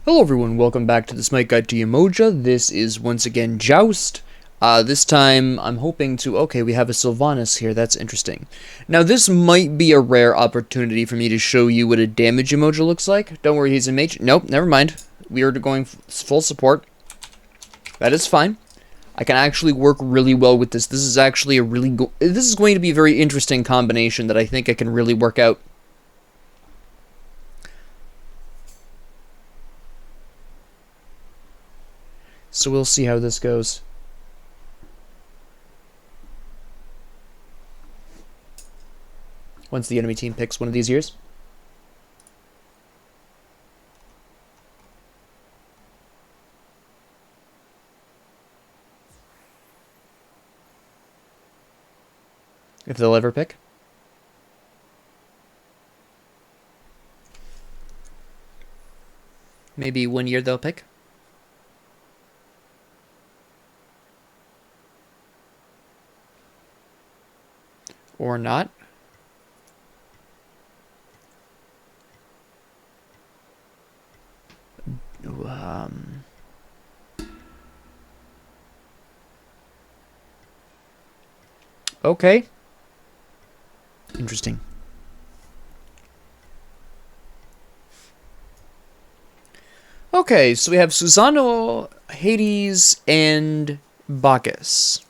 Hello everyone, welcome back to the SMITE Guide to Yemoja. This is once again Joust. This time I'm hoping to... Okay, we have a Sylvanas here, that's interesting. Now this might be a rare opportunity for me to show you what a damage Yemoja looks like. Don't worry, he's a mage. Nope, never mind. We are going full support. That is fine. I can actually work really well with this. This is actually a really... This is going to be a very interesting combination that I think I can really work out. So we'll see how this goes. Once the enemy team picks one of these years. If they'll ever pick. Maybe 1 year they'll pick. Or not. Okay. Interesting. Okay, so we have Susano, Hades, and Bacchus.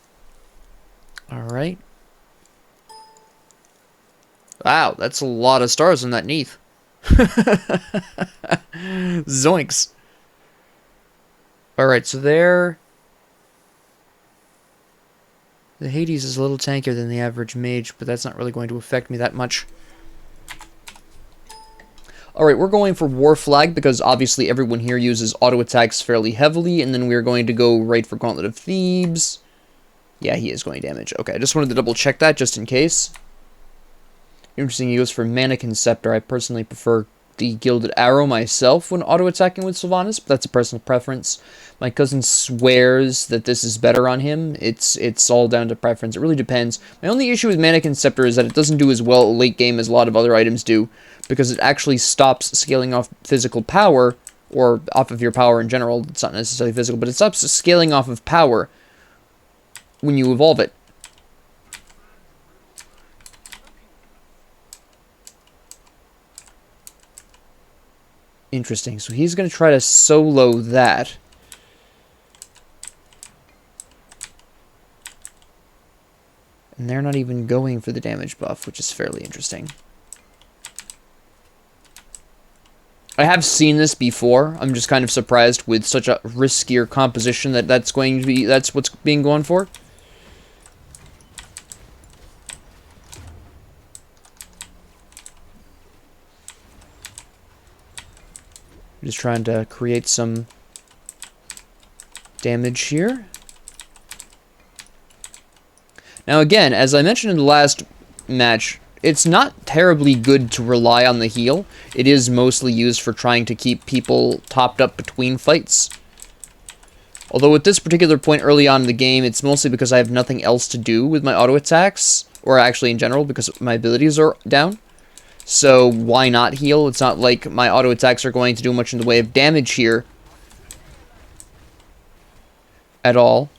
Alright. Wow, that's a lot of stars on that Neath. Zoinks. Alright, so there... The Hades is a little tankier than the average mage, but that's not really going to affect me that much. Alright, we're going for War Flag, because obviously everyone here uses auto attacks fairly heavily, and then we're going to go right for Gauntlet of Thebes. Yeah, he is going damage. Okay, I just wanted to double check that, just in case. Interesting, he goes for Mannequin Scepter. I personally prefer the Gilded Arrow myself when auto-attacking with Sylvanas, but that's a personal preference. My cousin swears that this is better on him. It's all down to preference. It really depends. My only issue with Mannequin Scepter is that it doesn't do as well late game as a lot of other items do, because it actually stops scaling off physical power, or off of your power in general. It's not necessarily physical, but it stops scaling off of power when you evolve it. Interesting. So he's going to try to solo that. And they're not even going for the damage buff, which is fairly interesting. I have seen this before. I'm just kind of surprised with such a riskier composition that's what's being gone for. Just trying to create some damage here. Now again, as I mentioned in the last match, it's not terribly good to rely on the heal. It is mostly used for trying to keep people topped up between fights. Although at this particular point early on in the game, it's mostly because I have nothing else to do with my auto attacks, or actually in general because my abilities are down. So why not heal? It's not like my auto attacks are going to do much in the way of damage here at all.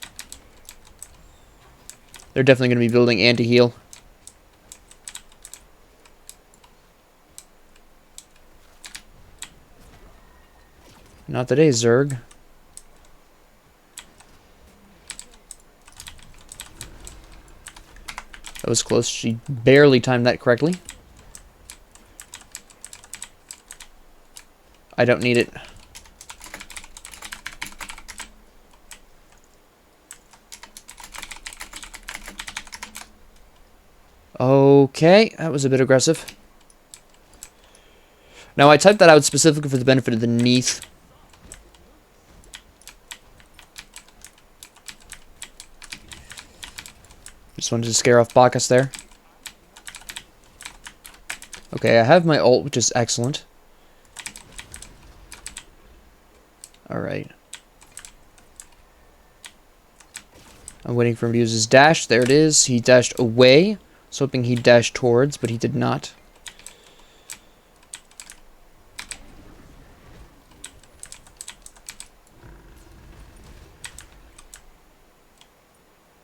They're definitely going to be building anti-heal. Not today, Zerg. That was close. She barely timed that correctly. I don't need it. Okay, that was a bit aggressive. Now, I typed that out specifically for the benefit of the Neath. Just wanted to scare off Bacchus there. Okay, I have my ult, which is excellent. Alright. I'm waiting for him to use his dash. There it is. He dashed away. I was hoping he'd dash towards, but he did not.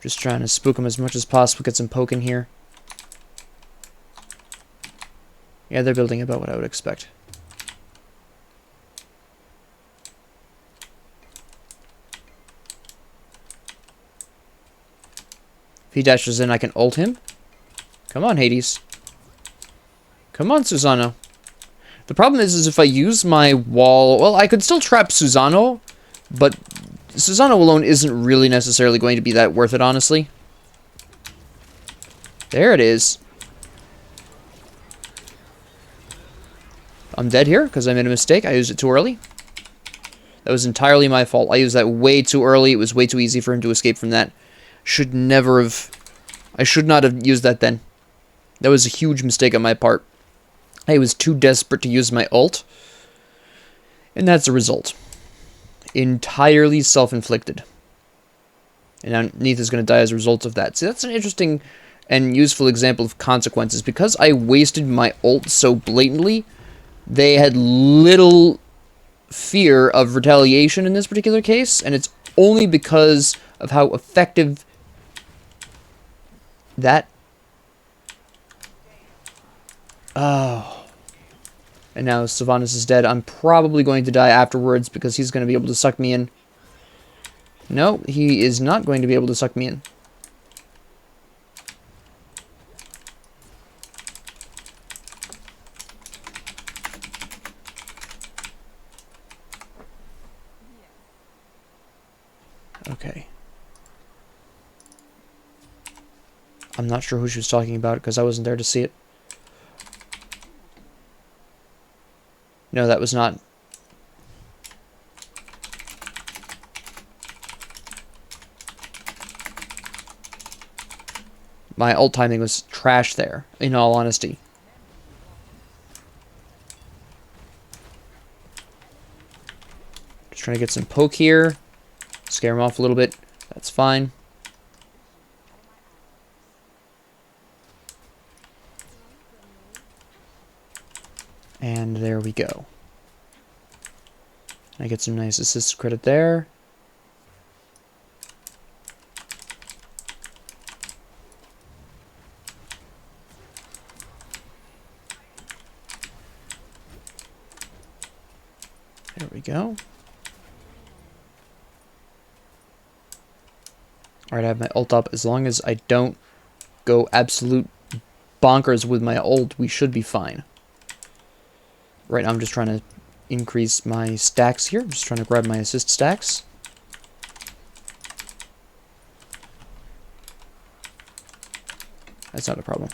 Just trying to spook him as much as possible, get some poke in here. Yeah, they're building about what I would expect. If he dashes in, I can ult him. Come on, Hades. Come on, Susano. The problem is if I use my wall... Well, I could still trap Susano, but Susano alone isn't really necessarily going to be that worth it, honestly. There it is. I'm dead here because I made a mistake. I used it too early. That was entirely my fault. I used that way too early. It was way too easy for him to escape from that. Should never have... I should not have used that then. That was a huge mistake on my part. I was too desperate to use my ult. And that's the result. Entirely self-inflicted. And now Neith is going to die as a result of that. See, that's an interesting and useful example of consequences. Because I wasted my ult so blatantly, they had little fear of retaliation in this particular case. And it's only because of how effective that... Oh... And now Sylvanas is dead. I'm probably going to die afterwards because he's going to be able to suck me in. No, he is not going to be able to suck me in. Okay. I'm not sure who she was talking about because I wasn't there to see it. No, that was not. My ult timing was trash there, in all honesty. Just trying to get some poke here. Scare him off a little bit. That's fine. And there we go. I get some nice assist credit there. There we go. Alright, I have my ult up. As long as I don't go absolute bonkers with my ult, we should be fine. Right now I'm just trying to increase my stacks here. I'm just trying to grab my assist stacks. That's not a problem.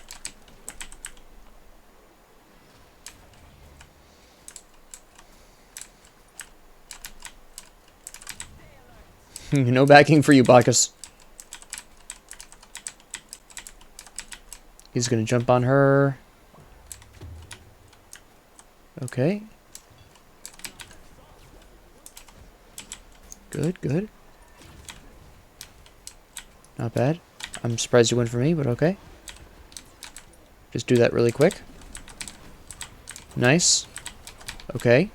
No backing for you, Bacchus. He's gonna jump on her. Okay. Good, good. Not bad. I'm surprised you went for me, but okay. Just do that really quick. Nice. Okay.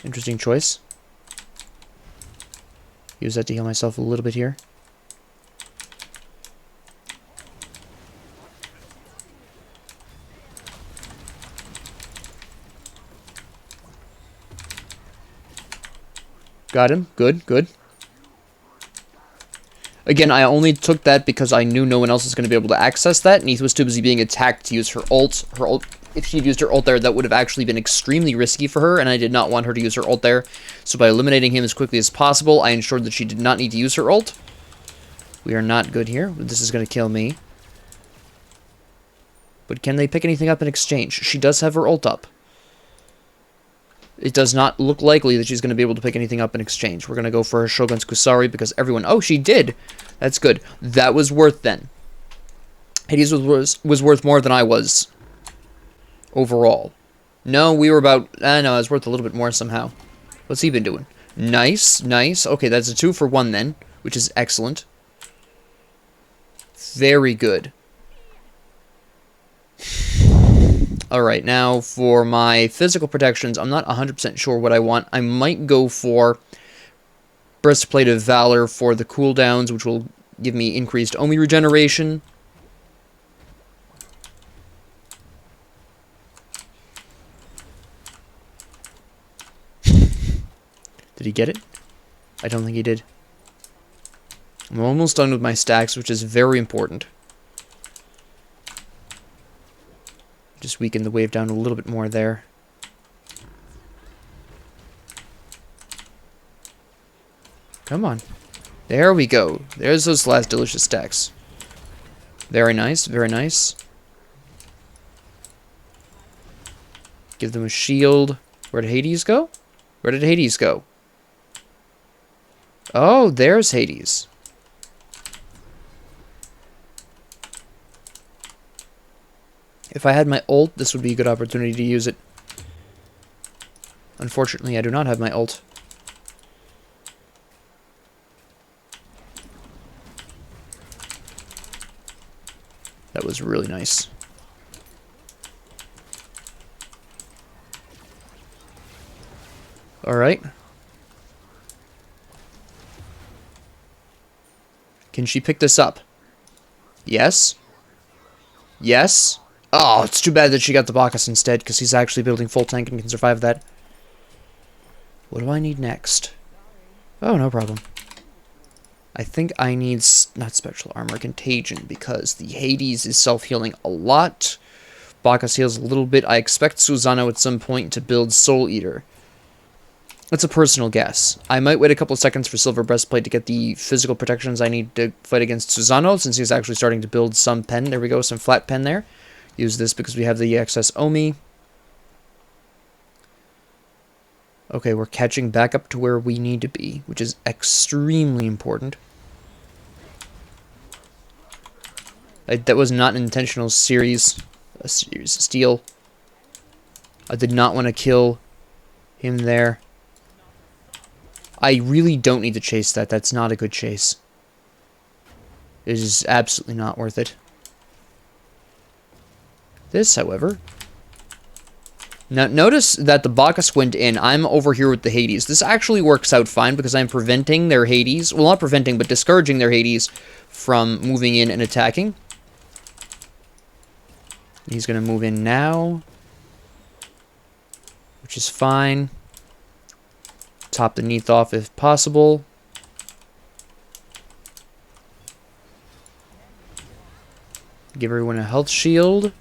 Interesting choice. Use that to heal myself a little bit here. Got him. Good, good. Again, I only took that because I knew no one else was going to be able to access that. Neith was too busy being attacked to use her ult. Her ult, if she'd used her ult there, that would have actually been extremely risky for her, and I did not want her to use her ult there. So by eliminating him as quickly as possible, I ensured that she did not need to use her ult. We are not good here. This is going to kill me. But can they pick anything up in exchange? She does have her ult up. It does not look likely that she's going to be able to pick anything up in exchange. We're going to go for her Shogun's Kusari because everyone... Oh, she did! That's good. That was worth then. Hades was worth more than I was. Overall. No, we were about... no, it was worth a little bit more somehow. What's he been doing? Nice, nice. Okay, that's a 2 for 1 then, which is excellent. Very good. Alright, now for my physical protections, I'm not 100% sure what I want. I might go for Breastplate of Valor for the cooldowns, which will give me increased Omi regeneration. Did he get it? I don't think he did. I'm almost done with my stacks, which is very important. Just weaken the wave down a little bit more there. Come on. There we go. There's those last delicious stacks. Very nice, very nice. Give them a shield. Where did Hades go? Where did Hades go? Oh, there's Hades. If I had my ult, this would be a good opportunity to use it. Unfortunately, I do not have my ult. That was really nice. Alright. Can she pick this up? Yes. Yes. Oh, it's too bad that she got the Bacchus instead, because he's actually building full tank and can survive that. What do I need next? Oh, no problem. I think I need, not special armor, contagion, because the Hades is self-healing a lot. Bacchus heals a little bit. I expect Susano at some point to build Soul Eater. That's a personal guess. I might wait a couple of seconds for Silver Breastplate to get the physical protections I need to fight against Susano, since he's actually starting to build some pen. There we go, some flat pen there. Use this because we have the excess Omi. Okay, we're catching back up to where we need to be, which is extremely important. That was not an intentional series of steal. I did not want to kill him there. I really don't need to chase that. That's not a good chase. It is absolutely not worth it. This, however... Now, notice that the Bacchus went in. I'm over here with the Hades. This actually works out fine because I'm preventing their Hades... Well, not preventing, but discouraging their Hades from moving in and attacking. He's going to move in now, which is fine. Top the Neath off if possible. Give everyone a health shield.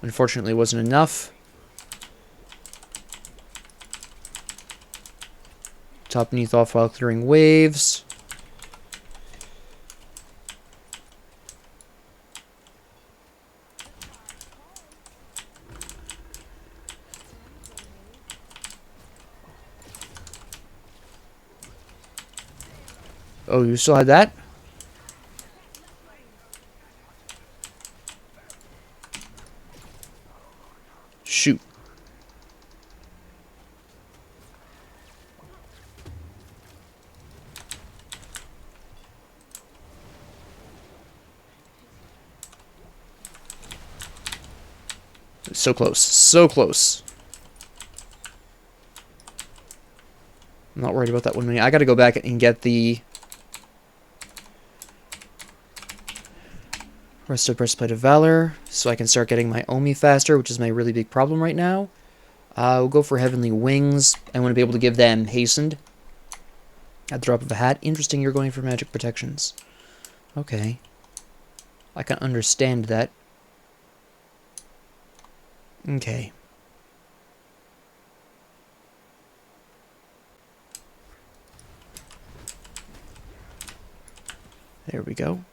Unfortunately, it wasn't enough. Top Neath off while clearing waves. Oh, you still had that? Shoot. So close. So close. I'm not worried about that 1 minute. I gotta go back and get the... rest of Breastplate of Valor, so I can start getting my Omi faster, which is my really big problem right now. We'll go for Heavenly Wings. I want to be able to give them hastened at the drop of a hat. Interesting, you're going for magic protections. Okay. I can understand that. Okay. There we go.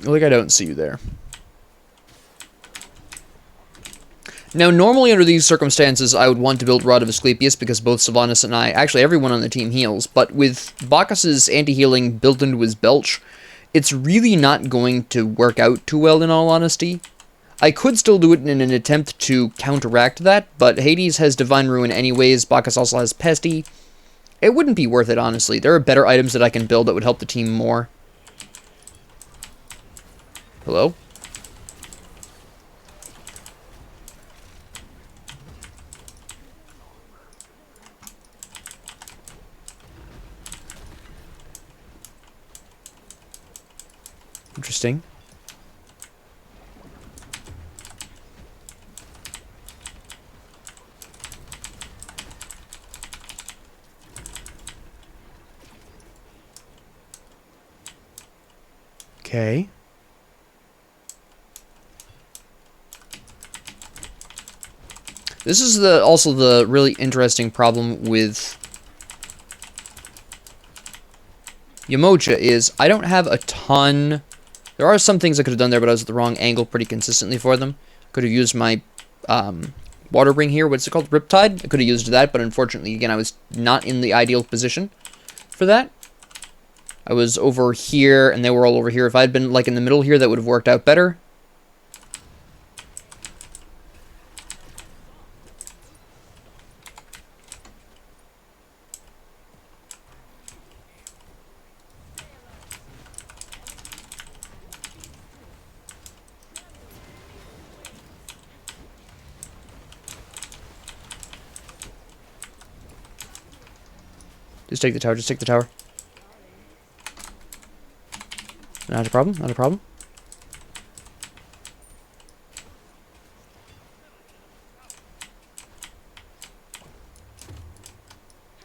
Like I don't see you there. Now, normally under these circumstances, I would want to build Rod of Asclepius because both Sylvanas and I, actually everyone on the team heals, but with Bacchus's anti-healing built into his belch, it's really not going to work out too well in all honesty. I could still do it in an attempt to counteract that, but Hades has Divine Ruin anyways, Bacchus also has Pesty. It wouldn't be worth it, honestly. There are better items that I can build that would help the team more. Hello? Interesting. Okay. This is also the really interesting problem with Yemoja is I don't have a ton. There are some things I could have done there, but I was at the wrong angle pretty consistently for them. Could have used my water ring here. What's it called? Riptide? I could have used that, but unfortunately, again, I was not in the ideal position for that. I was over here, and they were all over here. If I had been, like, in the middle here, that would have worked out better. Just take the tower, just take the tower. Not a problem, not a problem.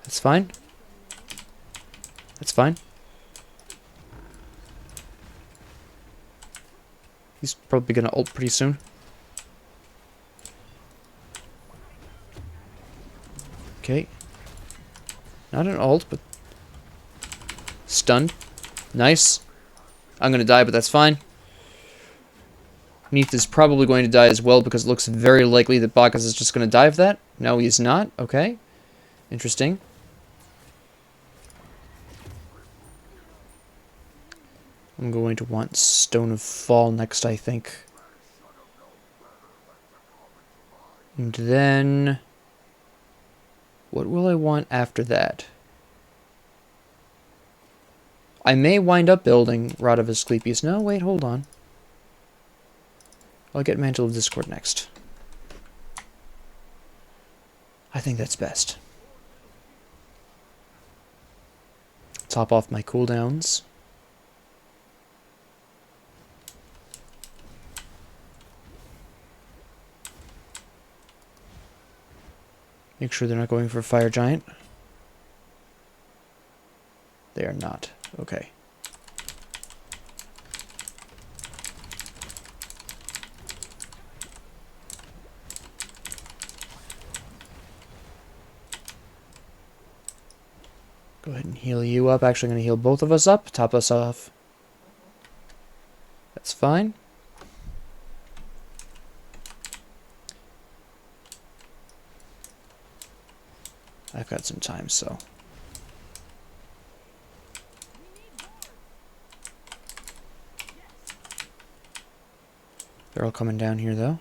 That's fine. That's fine. He's probably gonna ult pretty soon. Okay. Not an ult, but stunned. Nice. I'm gonna die, but that's fine. Neath is probably going to die as well because it looks very likely that Bacchus is just gonna die of that. No, he's not. Okay. Interesting. I'm going to want Stone of Fall next, I think. And then what will I want after that? I may wind up building Rod of Asclepius. No, wait, hold on. I'll get Mantle of Discord next. I think that's best. Top off my cooldowns. Make sure they're not going for a Fire Giant. They are not. Okay. Go ahead and heal you up. Actually, I'm going to heal both of us up. Top us off. That's fine. I've got some time, so. They're all coming down here, though.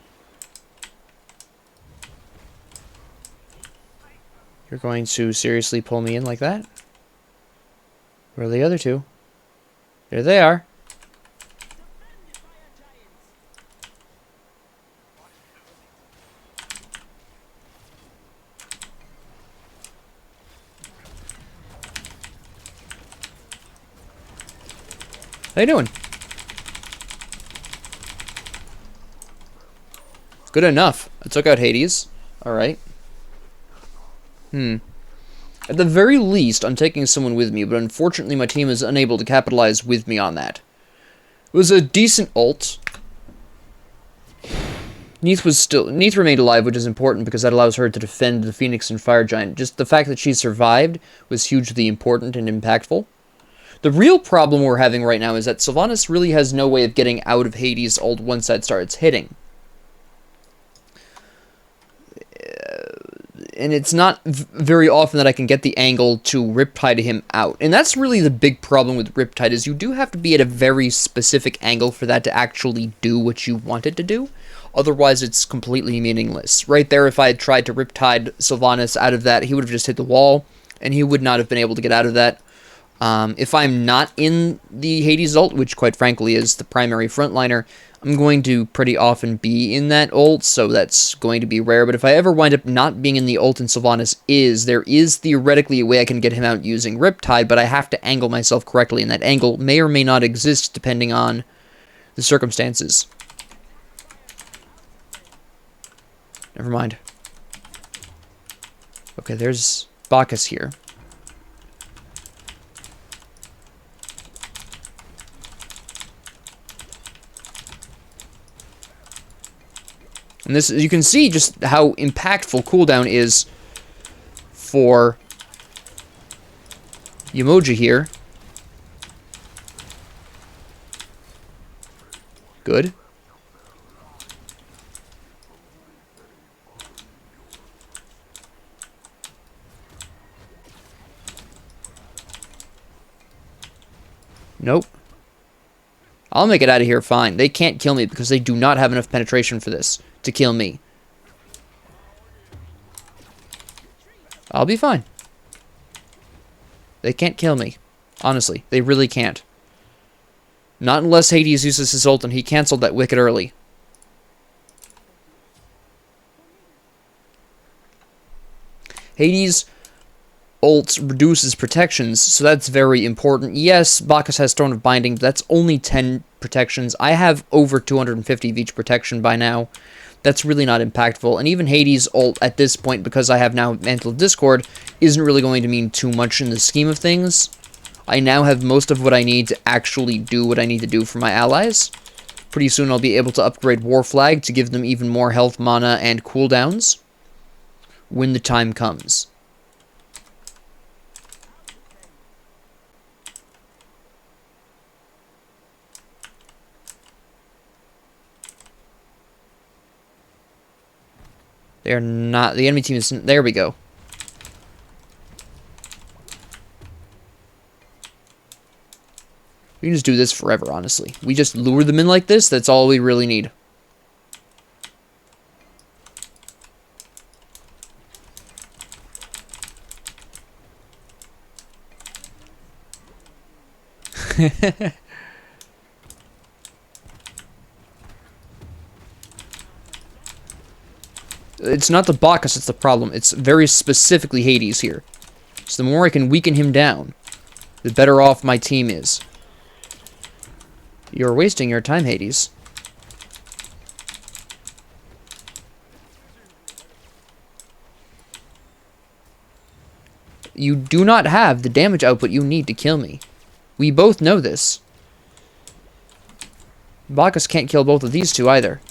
You're going to seriously pull me in like that? Where are the other two? There they are. How you doing? Good enough. I took out Hades. Alright. At the very least, I'm taking someone with me, but unfortunately my team is unable to capitalize with me on that. It was a decent ult. Neath remained alive, which is important because that allows her to defend the Phoenix and Fire Giant. Just the fact that she survived was hugely important and impactful. The real problem we're having right now is that Sylvanas really has no way of getting out of Hades' ult once that starts hitting. And it's not very often that I can get the angle to Riptide him out. And that's really the big problem with Riptide, is you do have to be at a very specific angle for that to actually do what you want it to do. Otherwise, it's completely meaningless. Right there, if I had tried to Riptide Sylvanas out of that, he would have just hit the wall, and he would not have been able to get out of that. If I'm not in the Hades ult, which quite frankly is the primary frontliner, I'm going to pretty often be in that ult, so that's going to be rare. But if I ever wind up not being in the ult and Sylvanas there is theoretically a way I can get him out using Riptide, but I have to angle myself correctly, and that angle may or may not exist depending on the circumstances. Never mind. Okay, there's Bacchus here. And this, you can see just how impactful cooldown is for Yemoja here. Good. Nope. I'll make it out of here fine. They can't kill me because they do not have enough penetration for this to kill me. I'll be fine. They can't kill me. Honestly, they really can't. Not unless Hades uses his ult and he cancelled that wicked early. Hades' ult reduces protections, so that's very important. Yes, Bacchus has Throne of Binding, but that's only 10 protections. I have over 250 of each protection by now. That's really not impactful. And even Hades' ult at this point, because I have now Mantle of Discord, isn't really going to mean too much in the scheme of things. I now have most of what I need to actually do what I need to do for my allies. Pretty soon I'll be able to upgrade War Flag to give them even more health, mana, and cooldowns when the time comes. They're not... The enemy team is... There we go. We can just do this forever, honestly. We just lure them in like this. That's all we really need. It's not the Bacchus that's the problem. It's very specifically Hades here. So the more I can weaken him down, the better off my team is. You're wasting your time, Hades. You do not have the damage output you need to kill me. We both know this. Bacchus can't kill both of these two either.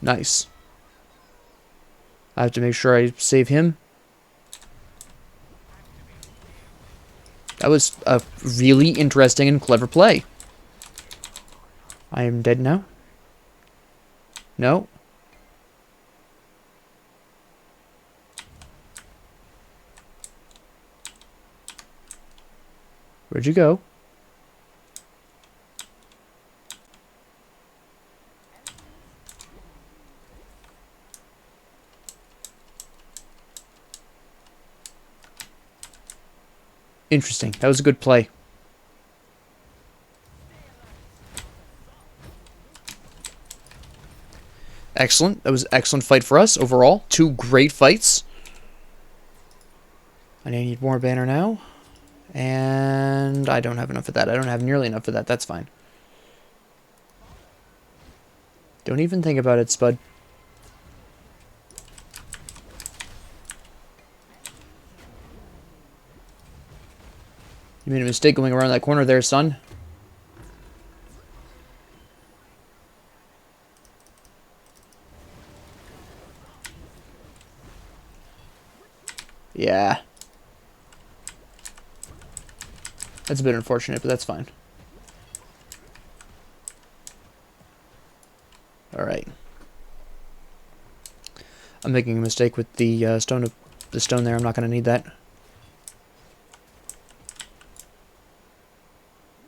Nice. I have to make sure I save him. That was a really interesting and clever play. I am dead now. No. Where'd you go? Interesting. That was a good play. Excellent. That was an excellent fight for us overall. 2 great fights. I need more banner now. And I don't have enough of that. I don't have nearly enough of that. That's fine. Don't even think about it, Spud. You made a mistake going around that corner there, son. Yeah. That's a bit unfortunate, but that's fine. Alright. I'm making a mistake with the stone there. I'm not going to need that.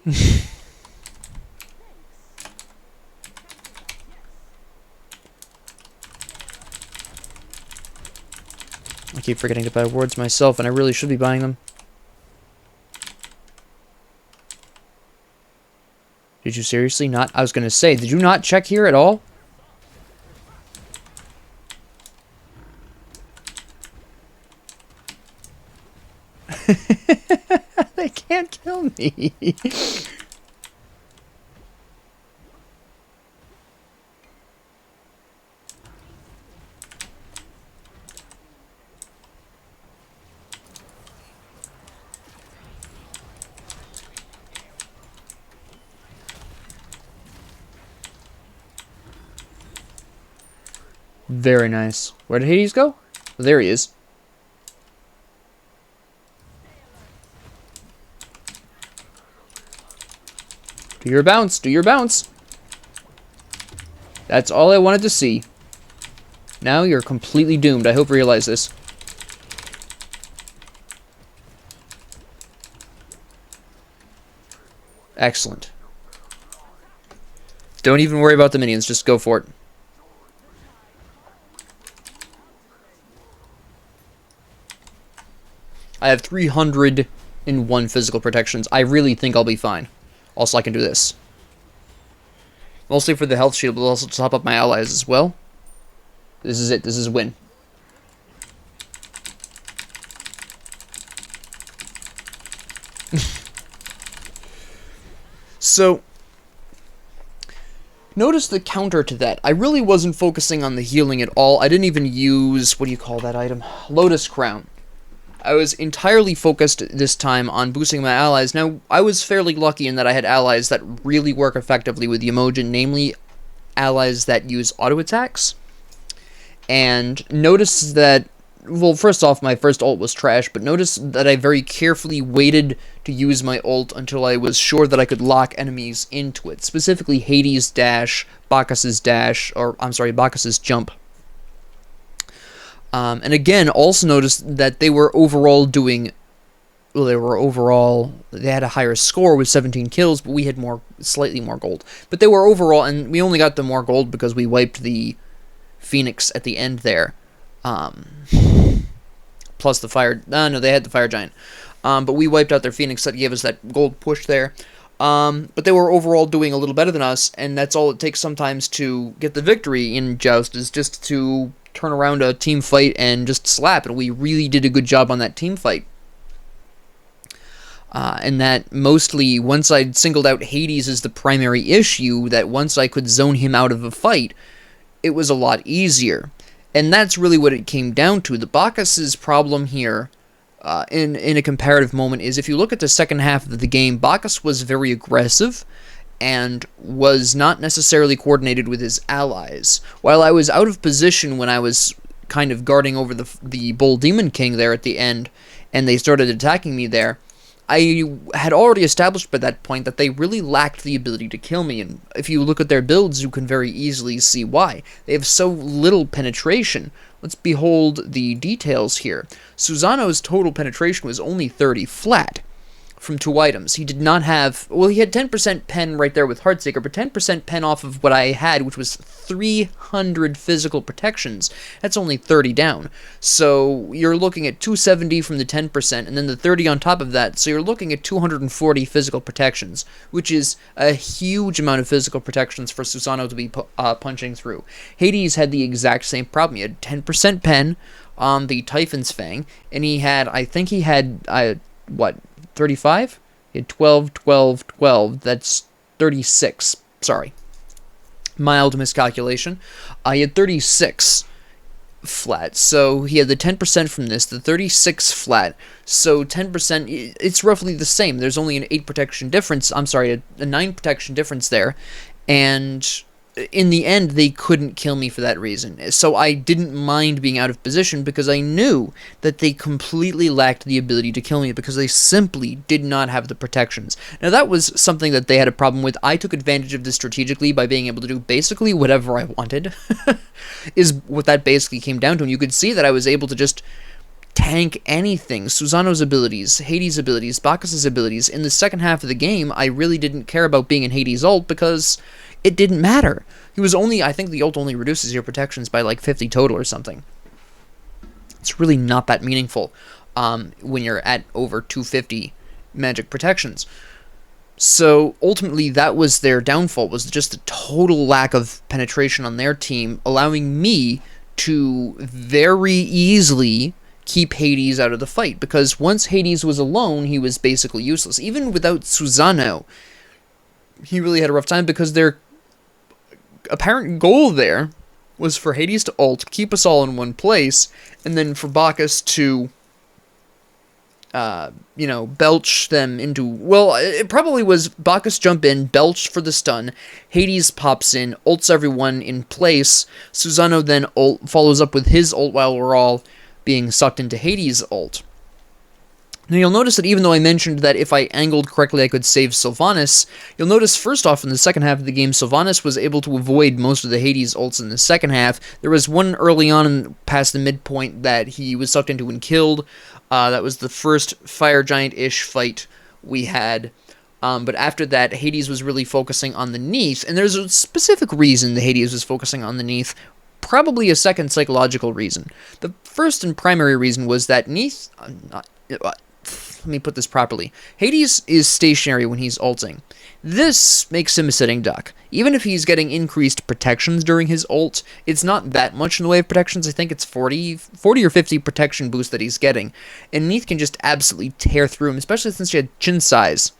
I keep forgetting to buy wards myself, and I really should be buying them. Did you seriously not? I was going to say, did you not check here at all? They can't kill me. Very nice. Where did Hades go? There he is. Do your bounce. Do your bounce. That's all I wanted to see. Now you're completely doomed. I hope you realize this. Excellent. Don't even worry about the minions. Just go for it. I have 301 physical protections. I really think I'll be fine. Also, I can do this. Mostly for the health shield, but also to top up my allies as well. This is it. This is a win. So, notice the counter to that. I really wasn't focusing on the healing at all. I didn't even use, what do you call that item? Lotus Crown. I was entirely focused this time on boosting my allies. Now, I was fairly lucky in that I had allies that really work effectively with Yemoja, namely allies that use auto attacks. And notice that, well, first off, my first ult was trash, but notice that I very carefully waited to use my ult until I was sure that I could lock enemies into it. Specifically, Hades' dash, Bacchus's dash, or, I'm sorry, Bacchus's jump. And again, also notice that they were overall doing, well, they had a higher score with 17 kills, but we had slightly more gold. But they were overall, and we only got the more gold because we wiped the Phoenix at the end there. Plus the fire, no, they had the fire giant. But we wiped out their Phoenix, that gave us that gold push there. But they were overall doing a little better than us, and that's all it takes sometimes to get the victory in Joust, is just to turn around a team fight and just slap, and we really did a good job on that team fight. And that mostly, once I'd singled out Hades as the primary issue, that once I could zone him out of a fight, it was a lot easier. And that's really what it came down to. The Bacchus's problem here, in a comparative moment, is if you look at the second half of the game, Bacchus was very aggressive, and was not necessarily coordinated with his allies. While I was out of position when I was kind of guarding over the Bull Demon King there at the end, and they started attacking me there, I had already established by that point that they really lacked the ability to kill me, and if you look at their builds, you can very easily see why. They have so little penetration. Let's behold the details here. Susano's total penetration was only 30 flat. From 2 items. He did not have, well, he had 10% pen right there with Heartseeker, but 10% pen off of what I had, which was 300 physical protections. That's only 30 down. So you're looking at 270 from the 10%, and then the 30 on top of that, so you're looking at 240 physical protections, which is a huge amount of physical protections for Susano to be punching through. Hades had the exact same problem. He had 10% pen on the Typhon's Fang, and he had, I think he had, what, 35? He had 12, 12, 12. That's 36. Sorry. Mild miscalculation. He had 36 flat. So he had the 10% from this, the 36 flat. So 10%, it's roughly the same. There's only an 8 protection difference. I'm sorry, a 9 protection difference there. And in the end, they couldn't kill me for that reason. So I didn't mind being out of position because I knew that they completely lacked the ability to kill me because they simply did not have the protections. Now that was something that they had a problem with. I took advantage of this strategically by being able to do basically whatever I wanted, is what that basically came down to. And you could see that I was able to just tank anything. Susano's abilities, Hades' abilities, Bacchus's abilities. In the second half of the game, I really didn't care about being in Hades' ult because it didn't matter. He was only, I think the ult only reduces your protections by like 50 total or something. It's really not that meaningful when you're at over 250 magic protections. So ultimately, that was their downfall, was just the total lack of penetration on their team, allowing me to very easily keep Hades out of the fight, because once Hades was alone, he was basically useless. Even without Susanoo, he really had a rough time, because their apparent goal there was for Hades to ult, keep us all in one place, and then for Bacchus to belch them into... Well, it probably was Bacchus jump in, belch for the stun, Hades pops in, ults everyone in place, Susanoo then follows up with his ult while we're all being sucked into Hades' ult. Now you'll notice that even though I mentioned that if I angled correctly I could save Sylvanas, you'll notice first off in the second half of the game Sylvanas was able to avoid most of the Hades ults in the second half. There was one early on past the midpoint that he was sucked into and killed. That was the first Fire Giant-ish fight we had. But after that, Hades was really focusing on the Neath, and there's a specific reason the Hades was focusing on the Neath. Probably a second psychological reason. The first and primary reason was that Neath... let me put this properly. Hades is stationary when he's ulting. This makes him a sitting duck. Even if he's getting increased protections during his ult, it's not that much in the way of protections. I think it's 40 or 50 protection boost that he's getting. And Neath can just absolutely tear through him, especially since she had Chin Size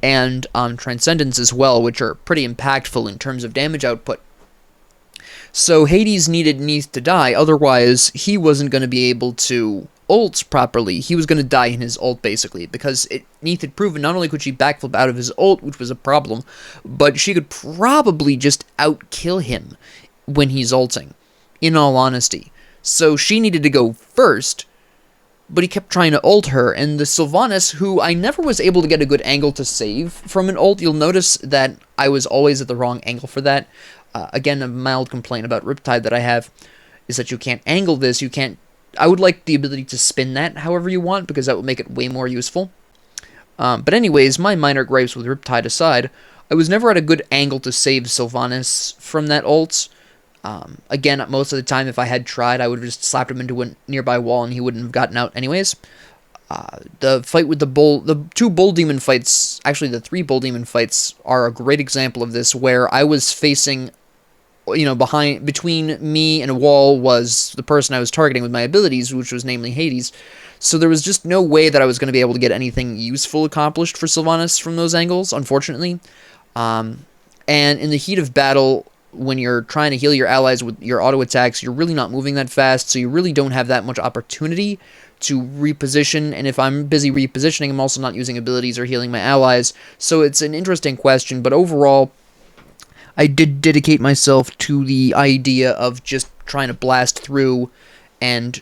and Transcendence as well, which are pretty impactful in terms of damage output. So Hades needed Neath to die, otherwise he wasn't going to be able to ult properly. He was going to die in his ult, basically, because Neath had proven not only could she backflip out of his ult, which was a problem, but she could probably just outkill him when he's ulting, in all honesty. So she needed to go first, but he kept trying to ult her, and the Sylvanas, who I never was able to get a good angle to save from an ult, you'll notice that I was always at the wrong angle for that. Again, a mild complaint about Riptide that I have is that you can't angle this, you can't... I would like the ability to spin that however you want, because that would make it way more useful. But anyways, my minor gripes with Riptide aside, I was never at a good angle to save Sylvanas from that ult. Again, most of the time, if I had tried, I would have just slapped him into a nearby wall and he wouldn't have gotten out anyways. The fight with the two Bull Demon fights, actually the 3 Bull Demon fights, are a great example of this, where I was facing... between me and a wall was the person I was targeting with my abilities, which was namely Hades. So there was just no way that I was going to be able to get anything useful accomplished for Sylvanas from those angles, unfortunately. And in the heat of battle, when you're trying to heal your allies with your auto attacks, you're really not moving that fast, so you really don't have that much opportunity to reposition, and if I'm busy repositioning, I'm also not using abilities or healing my allies. So it's an interesting question, but overall, I did dedicate myself to the idea of just trying to blast through and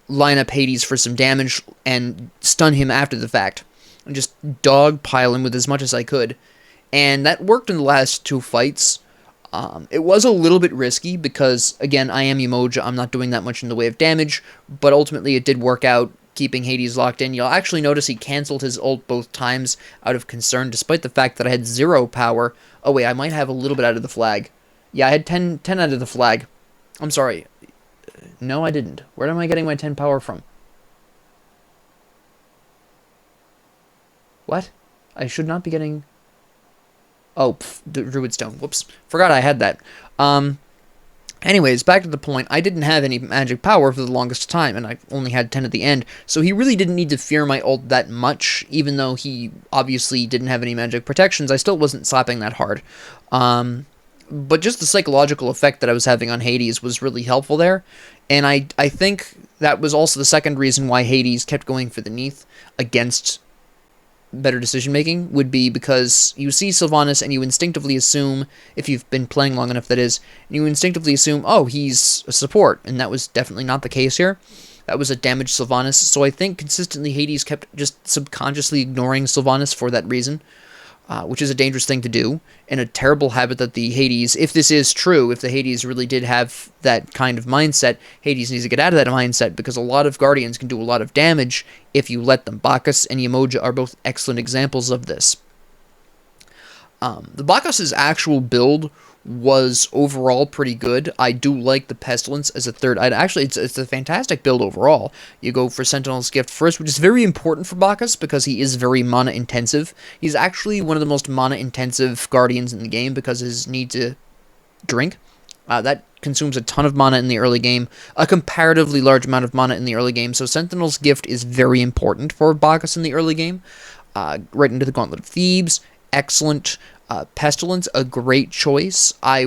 line up Hades for some damage and stun him after the fact. And just dogpile him with as much as I could. And that worked in the last 2 fights. It was a little bit risky because, again, I am Yemoja. I'm not doing that much in the way of damage. But ultimately it did work out, keeping Hades locked in. You'll actually notice he canceled his ult both times out of concern, despite the fact that I had 0 power. Oh wait, I might have a little bit out of the flag. Yeah, I had 10 out of the flag. I'm sorry. No, I didn't. Where am I getting my 10 power from? What? I should not be getting... Oh, the Druid Stone. Whoops. Forgot I had that. Anyways, back to the point, I didn't have any magic power for the longest time, and I only had 10 at the end, so he really didn't need to fear my ult that much, even though he obviously didn't have any magic protections. I still wasn't slapping that hard. But just the psychological effect that I was having on Hades was really helpful there, and I think that was also the second reason why Hades kept going for the Neath against better decision-making, would be because you see Sylvanas and you instinctively assume, if you've been playing long enough that is, you instinctively assume, oh, he's a support, and that was definitely not the case here. That was a damaged Sylvanas, so I think consistently Hades kept just subconsciously ignoring Sylvanas for that reason, which is a dangerous thing to do, and a terrible habit that the Hades, if this is true, if the Hades really did have that kind of mindset, Hades needs to get out of that mindset, because a lot of Guardians can do a lot of damage if you let them. Bacchus and Yemoja are both excellent examples of this. The Bacchus's actual build was overall pretty good. I do like the Pestilence as a third item. Actually, it's a fantastic build overall. You go for Sentinel's Gift first, which is very important for Bacchus because he is very mana intensive. He's actually one of the most mana intensive guardians in the game because his need to drink. That consumes a ton of mana in the early game, a comparatively large amount of mana in the early game, so Sentinel's Gift is very important for Bacchus in the early game. Right into the Gauntlet of Thebes, excellent. Pestilence, a great choice. I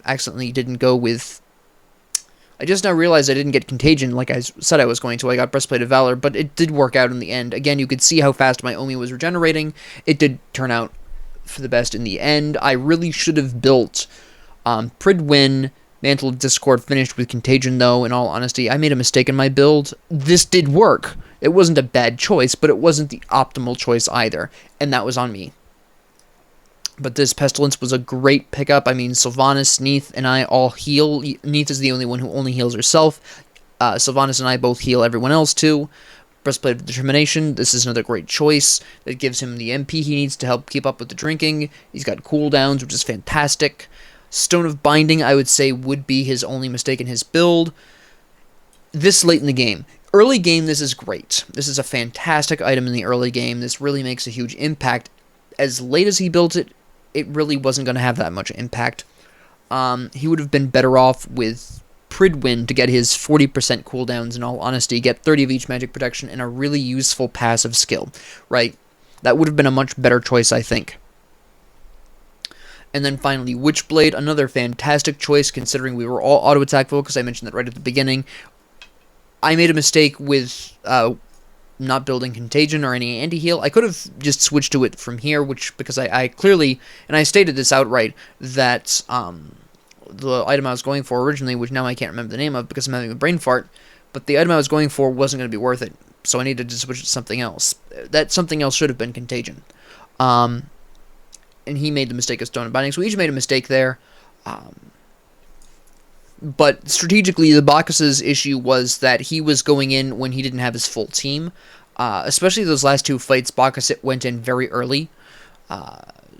accidentally didn't go with... I just now realized I didn't get Contagion like I said I was going to. I got Breastplate of Valor, but it did work out in the end. Again, you could see how fast my Omi was regenerating. It did turn out for the best in the end. I really should have built Pridwin, Mantle of Discord, finished with Contagion, though. In all honesty, I made a mistake in my build. This did work. It wasn't a bad choice, but it wasn't the optimal choice either, and that was on me. But this Pestilence was a great pickup. I mean, Sylvanas, Neith, and I all heal. Neith is the only one who only heals herself. Sylvanas and I both heal everyone else, too. Breastplate of Determination, this is another great choice. That gives him the MP he needs to help keep up with the drinking. He's got cooldowns, which is fantastic. Stone of Binding, I would say, would be his only mistake in his build. This late in the game. Early game, this is great. This is a fantastic item in the early game. This really makes a huge impact. As late as he built it, it really wasn't going to have that much impact. He would have been better off with Pridwin to get his 40% cooldowns, in all honesty, get 30 of each magic protection, and a really useful passive skill, right? That would have been a much better choice, I think. And then finally, Witchblade, another fantastic choice considering we were all auto-attack focused. I mentioned that right at the beginning. I made a mistake with not building Contagion or any anti-heal. I could have just switched to it from here, because I clearly, and I stated this outright, that the item I was going for originally, which now I can't remember the name of because I'm having a brain fart, but the item I was going for wasn't going to be worth it, so I needed to switch to something else. That something else should have been Contagion. And he made the mistake of Stone of Binding, so we each made a mistake there. But strategically, the Bacchus's issue was that he was going in when he didn't have his full team. Especially those last two fights, Bacchus went in very early.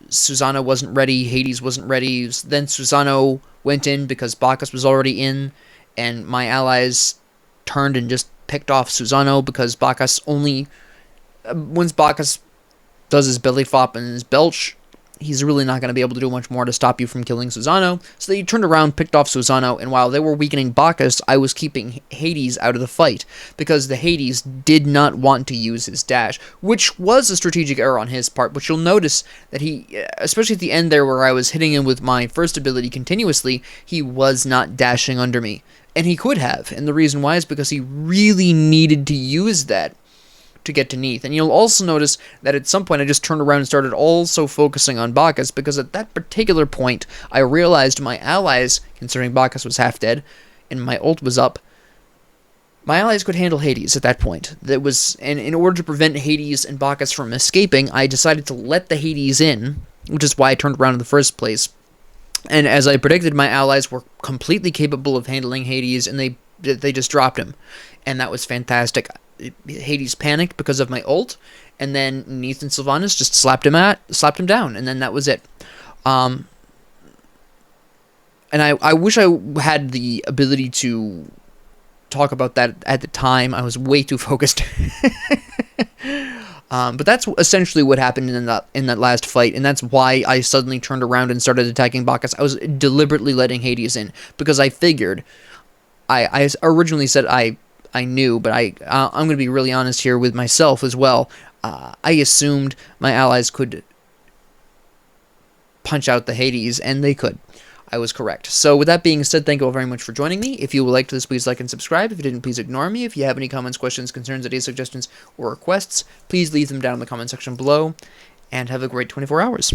Susanoo wasn't ready, Hades wasn't ready. Then Susanoo went in because Bacchus was already in, and my allies turned and just picked off Susanoo because Bacchus only... once Bacchus does his belly flop and his belch, he's really not going to be able to do much more to stop you from killing Susanoo. So they turned around, picked off Susanoo, and while they were weakening Bacchus, I was keeping Hades out of the fight, because the Hades did not want to use his dash, which was a strategic error on his part, but you'll notice that he, especially at the end there where I was hitting him with my first ability continuously, he was not dashing under me. And he could have, and the reason why is because he really needed to use that to get to Neith. And you'll also notice that at some point I just turned around and started also focusing on Bacchus, because at that particular point I realized my allies, considering Bacchus was half dead and my ult was up, my allies could handle Hades at that point. And in order to prevent Hades and Bacchus from escaping, I decided to let the Hades in, which is why I turned around in the first place. And as I predicted, my allies were completely capable of handling Hades, and they just dropped him. And that was fantastic. Hades panicked because of my ult, and then Neith and Sylvanas just slapped him down, and then that was it. And I wish I had the ability to talk about that at the time. I was way too focused. But that's essentially what happened in that last fight, and that's why I suddenly turned around and started attacking Bacchus. I was deliberately letting Hades in, because I figured... I originally said I knew, but I'm going to be really honest here with myself as well. I assumed my allies could punch out the Hades, and they could. I was correct. So with that being said, thank you all very much for joining me. If you liked this, please like and subscribe. If you didn't, please ignore me. If you have any comments, questions, concerns, ideas, suggestions, or requests, please leave them down in the comment section below, and have a great 24 hours.